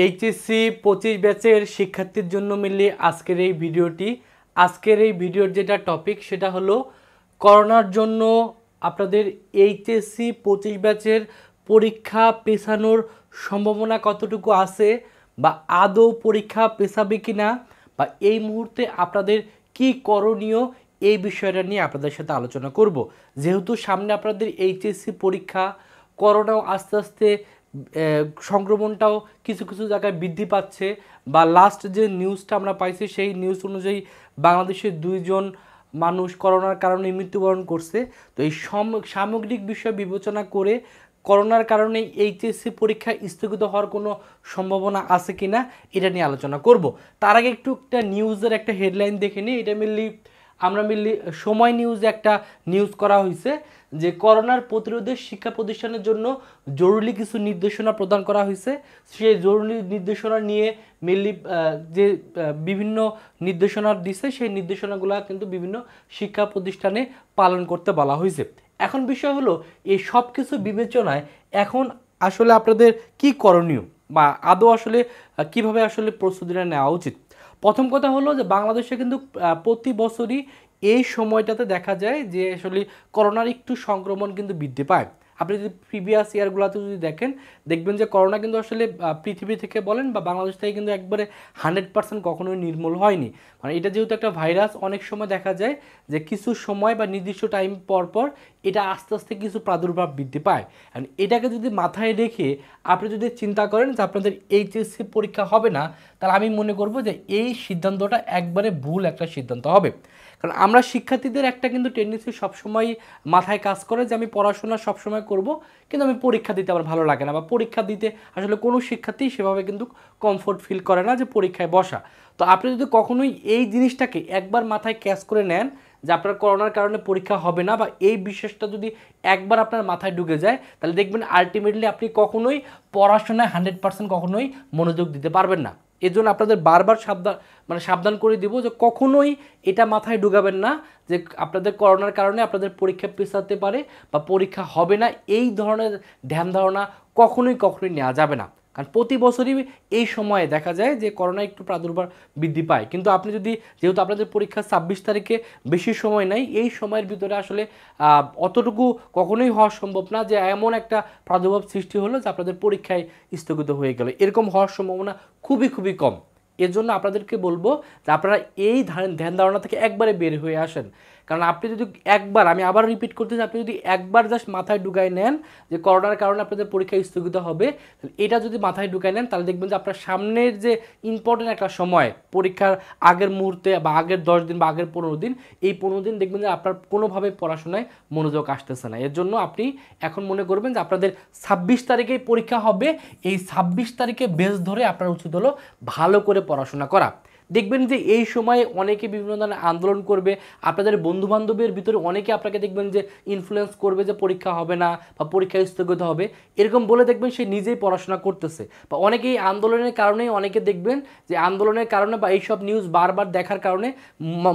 HSC 25 ব্যাচের শিক্ষার্থীর জন্য মিলে আজকের এই ভিডিওর যেটা টপিক সেটা হলো করোনার জন্য আপনাদের এইচএসসি 25 ব্যাচের পরীক্ষা পেছানোর সম্ভাবনা কতটুকু আছে বা আদৌ পরীক্ষা পেছাবে কিনা বা এই মুহূর্তে আপনাদের কি করণীয় এই বিষয়টা নিয়ে আপনাদের সাথে আলোচনা করব। যেহেতু সামনে আপনাদের এইচএসসি পরীক্ষা, করোনাও আস্তে আস্তে সংক্রমণটাও কিছু কিছু জায়গায় বৃদ্ধি পাচ্ছে বা লাস্ট যে নিউজটা আমরা পাইছি সেই নিউজ অনুযায়ী বাংলাদেশের 2 জন মানুষ করোনার কারণে মৃত্যুবরণ করছে। তো এই সামগ্রিক বিষয় বিবেচনা করে করোনার কারণে এইচএসসি পরীক্ষা স্থগিত হওয়ার কোনো সম্ভাবনা আছে কিনা এটা নিয়ে আলোচনা করব। তার আগে একটা নিউজের একটা হেডলাইন দেখে নিই। এটা আমরা সময় নিউজে একটা নিউজ করা হয়েছে যে করোনার প্রতিরোধে শিক্ষা প্রতিষ্ঠানের জন্য জরুরি কিছু নির্দেশনা প্রদান করা হয়েছে। সেই জরুরি নির্দেশনা নিয়ে যে বিভিন্ন নির্দেশনা দিছে সেই নির্দেশনাগুলো কিন্তু বিভিন্ন শিক্ষা প্রতিষ্ঠানে পালন করতে বলা হয়েছে। এখন বিষয় হলো এই সব কিছু বিবেচনায় এখন আসলে আপনাদের কি করণীয় বা আদৌ আসলে কিভাবে আসলে প্রস্তুতিটা নেওয়া উচিত। প্রথম কথা হলো যে বাংলাদেশে কিন্তু প্রতি বছরই এই সময়টাতে দেখা যায় যে আসলে করোনার একটু সংক্রমণ কিন্তু বৃদ্ধি পায়। আপনি যদি প্রিভিয়াস ইয়ারগুলোতে যদি দেখবেন যে করোনা কিন্তু আসলে পৃথিবী থেকে বলেন বা বাংলাদেশ থেকে কিন্তু একবারে 100% কখনোই নির্মূল হয়নি। মানে এটা যেহেতু একটা ভাইরাস, অনেক সময় দেখা যায় যে কিছু সময় বা নির্দিষ্ট টাইম পর এটা আস্তে আস্তে কিছু প্রাদুর্ভাব বৃদ্ধি পায়। এটাকে যদি মাথায় রেখে আপনি যদি চিন্তা করেন যে আপনাদের এইচএসসি পরীক্ষা হবে না, তাহলে আমি মনে করব যে এই সিদ্ধান্তটা একবারে ভুল একটা সিদ্ধান্ত হবে। কারণ আমরা শিক্ষার্থীদের একটা কিন্তু টেন্ডেন্সি সবসময় মাথায় কাজ করে যে আমি পড়াশোনা সবসময় করব, কিন্তু আমি পরীক্ষা দিতে আমার ভালো লাগে না বা পরীক্ষা দিতে আসলে কোনো শিক্ষার্থী সেভাবে কিন্তু কমফোর্ট ফিল করে না যে পরীক্ষায় বসা। তো আপনি যদি কখনোই এই জিনিসটাকে একবার মাথায় ক্যাচ করে নেন যে আপনার করোনার কারণে পরীক্ষা হবে না বা এই বিশ্বাসটা যদি একবার আপনার মাথায় ঢুকে যায়, তাহলে দেখবেন আলটিমেটলি আপনি কখনোই পড়াশোনায় 100% কখনোই মনোযোগ দিতে পারবেন না। এর জন্য আপনাদের বারবার সাবধান করে দিব যে কখনোই এটা মাথায় ঢুকাবেন না যে আপনাদের করোনার কারণে আপনাদের পরীক্ষা পেছাতে পারে বা পরীক্ষা হবে না। এই ধরনের ধ্যান ধারণা কখনোই নেওয়া যাবে না। কারণ প্রতি বছরই এই সময়ে দেখা যায় যে করোনা একটু প্রাদুর্ভাব বৃদ্ধি পায়, কিন্তু আপনি যেহেতু আপনাদের পরীক্ষা 26 তারিখে বেশি সময় নাই, এই সময়ের ভিতরে আসলে অতটুকু কখনোই হওয়া সম্ভব না যে এমন একটা প্রাদুর্ভাব সৃষ্টি হলো যে আপনাদের পরীক্ষায় স্থগিত হয়ে গেল। এরকম হওয়ার সম্ভাবনা খুবই কম। এর জন্য আপনাদেরকে বলবো যে আপনারা এই ধ্যান ধারণা থেকে একবারে বের হয়ে আসেন। কারণ আপনি যদি একবার, আমি আবার রিপিট করতেছি, আপনি যদি একবার জাস্ট মাথায় ঢুকায় নেন যে করোনার কারণে আপনাদের পরীক্ষা স্থগিত হবে, এটা যদি মাথায় ঢুকায় নেন তাহলে দেখবেন যে আপনার সামনের যে ইম্পর্টেন্ট একটা সময় পরীক্ষার আগের মুহূর্তে বা আগের 10 দিন বা আগের 15 দিন, এই 15 দিন দেখবেন যে আপনার কোনোভাবে পড়াশোনায় মনোযোগ আসতেছে না। এর জন্য আপনি এখন মনে করবেন যে আপনাদের 26 তারিখেই পরীক্ষা হবে, এই 26 তারিখে বেস ধরে আপনার উচিত হলো ভালো করে পড়াশোনা করা। দেখবেন যে এই সময়ে অনেকে বিভিন্ন ধরনের আন্দোলন করবে, আপনাদের বন্ধুবান্ধবের ভিতরে অনেকে আপনাকে দেখবেন যে ইনফ্লুয়েন্স করবে যে পরীক্ষা হবে না বা পরীক্ষা স্থগিত হবে, এরকম বলে দেখবেন সে নিজেই পড়াশোনা করতেছে। বা অনেকেই আন্দোলনের কারণেই অনেকে দেখবেন যে আন্দোলনের কারণে বা এইসব নিউজ বারবার দেখার কারণে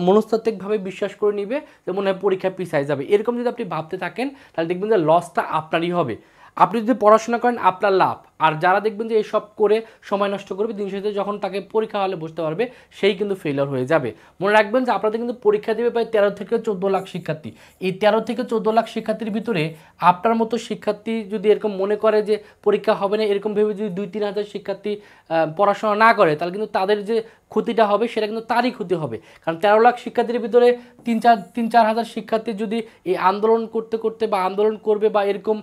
মনস্তাত্ত্বিকভাবে বিশ্বাস করে নিবে যে মনে হয় পরীক্ষা পিছায় যাবে। এরকম যদি আপনি ভাবতে থাকেন তাহলে দেখবেন যে লসটা আপনারই হবে। আপনি যদি পড়াশোনা করেন আপনার লাভ, আর যারা দেখবেন যে এইসব করে সময় নষ্ট করবে, দিন শেষে যখন তাকে পরীক্ষা হলে বসতে পারবে সেই কিন্তু ফেলিওর হয়ে যাবে। মনে রাখবেন যে আপনাদের কিন্তু পরীক্ষা দেবে প্রায় 13 থেকে 14 লাখ শিক্ষার্থী। এই 13 থেকে 14 লাখ শিক্ষার্থীর ভিতরে আপনার মতো শিক্ষার্থী যদি এরকম মনে করে যে পরীক্ষা হবে না, এরকম ভেবে যদি 2-3 হাজার শিক্ষার্থী পড়াশোনা না করে, তাহলে কিন্তু তাদের যে ক্ষতিটা হবে সেটা কিন্তু তারই ক্ষতি হবে। কারণ 13 লাখ শিক্ষার্থীর ভিতরে 3-4 হাজার শিক্ষার্থী যদি এই আন্দোলন করতে বা আন্দোলন করবে বা এরকম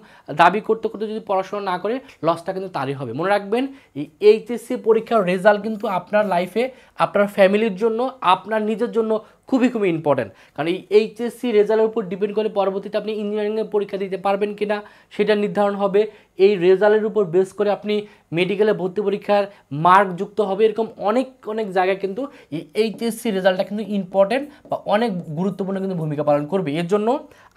দাবি করতে যদি পড়াশোনা না করে, লসটা কিন্তু তারই হবে। মনে রাখবেন এই এইচএসসি পরীক্ষার রেজাল্ট কিন্তু আপনার লাইফে, আপনার ফ্যামিলির জন্য, আপনার নিজের জন্য খুবই ইম্পর্টেন্ট। কারণ এই এইচএসসি রেজাল্টের উপর ডিপেন্ড করে পরবর্তীতে আপনি ইঞ্জিনিয়ারিংয়ের পরীক্ষা দিতে পারবেন কিনা সেটা নির্ধারণ হবে। এই রেজাল্টের উপর বেস করে আপনি মেডিকেলে ভর্তি পরীক্ষার মার্ক যুক্ত হবে। এরকম অনেক জায়গায় কিন্তু এই এইচএসসি রেজাল্টটা কিন্তু ইম্পর্টেন্ট বা অনেক গুরুত্বপূর্ণ কিন্তু ভূমিকা পালন করবে। এর জন্য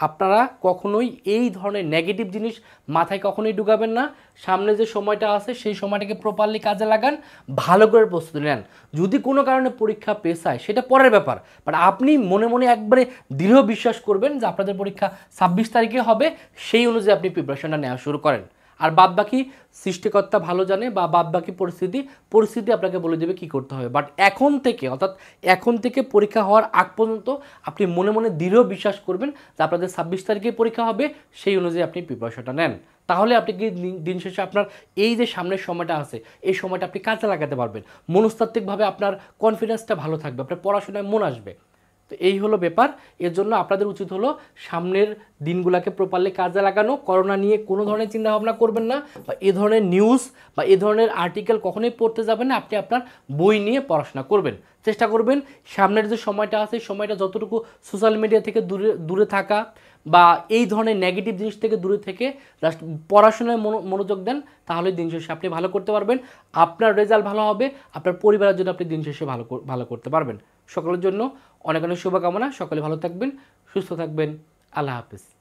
আপনারা কখনোই এই ধরনের নেগেটিভ জিনিস মাথায় কখনোই ঢুকাবেন না। সামনে যে সময়টা আছে সেই সময়টাকে প্রপারলি কাজে লাগান, ভালো করে প্রস্তুতি নেন। যদি কোনো কারণে পরীক্ষা পেছায় সেটা পরের ব্যাপার, বাট আপনি মনে একবারে দৃঢ় বিশ্বাস করবেন যে আপনাদের পরীক্ষা 26 তারিখে হবে, সেই অনুযায়ী আপনি প্রিপারেশনটা নেওয়া শুরু করেন। আর বাদবাকি সৃষ্টিকর্তা ভালো জানে, বা বাদবাকি পরিস্থিতি আপনাকে বলে দেবে কী করতে হবে। বাট এখন থেকে, অর্থাৎ এখন থেকে পরীক্ষা হওয়ার আগ পর্যন্ত আপনি মনে মনে দৃঢ় বিশ্বাস করবেন যে আপনাদের 26 তারিখে পরীক্ষা হবে, সেই অনুযায়ী আপনি প্রিপারেশনটা নেন। তাহলে আপনি কি দিন শেষে আপনার এই যে সামনের সময়টা আছে, এই সময়টা আপনি কাজে লাগাতে পারবেন। মনস্তাত্ত্বিকভাবে আপনার কনফিডেন্সটা ভালো থাকবে, আপনার পড়াশোনায় মন আসবে। তো এই হলো ব্যাপার। এর জন্য আপনাদের উচিত হলো সামনের দিনগুলোকে প্রপারলি কাজে লাগানো। করোনা নিয়ে কোনো ধরনের চিন্তাভাবনা করবেন না, বা এ ধরনের নিউজ বা এ ধরনের আর্টিকেল কখনোই পড়তে যাবেন না। আপনি আপনার বই নিয়ে পড়াশোনা করবেন, চেষ্টা করবেন সামনের যে সময়টা আছে সময়টা যতটুকু সোশ্যাল মিডিয়া থেকে দূরে থাকা, বা এই ধরনের নেগেটিভ জিনিস থেকে দূরে থেকে জাস্ট পড়াশোনায় মনোযোগ দেন। তাহলে দিন শেষে আপনি ভালো করতে পারবেন, আপনার রেজাল্ট ভালো হবে, আপনার পরিবারের জন্য আপনি দিন শেষে ভালো করতে পারবেন। সকলের জন্য অনেক অনেক শুভকামনা। সকলে ভালো থাকবেন, সুস্থ থাকবেন। আল্লাহ হাফিজ।